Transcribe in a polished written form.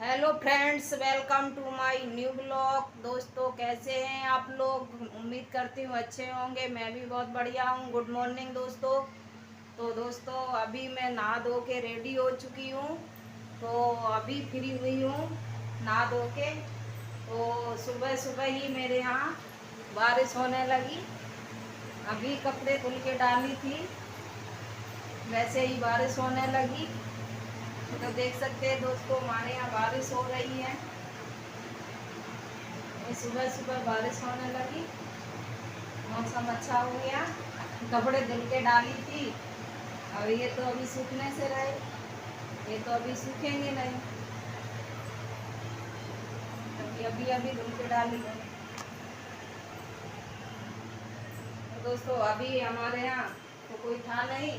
Hello friends, welcome to my new blog. दोस्तों, कैसे हैं आप लोग? उम्मीद करती हूँ अच्छे होंगे। मैं भी बहुत बढ़िया हूँ। गुड मॉर्निंग दोस्तों। तो दोस्तों, अभी मैं नहा धो के रेडी हो चुकी हूँ। तो अभी फ्री हुई हूँ नहा धो के। तो सुबह सुबह ही मेरे यहाँ बारिश होने लगी। अभी कपड़े धुल के डाली थी, वैसे ही बारिश होने लगी। तो देख सकते हैं दोस्तों, हमारे यहाँ बारिश हो रही है। सुबह सुबह बारिश होने लगी, मौसम अच्छा हो गया। कपड़े धुल के डाली थी, और ये तो अभी सूखने से रहे, ये तो अभी सूखेंगे नहीं। अभी अभी अभी धुल के डाली है। तो दोस्तों, अभी हमारे यहाँ तो कोई था नहीं,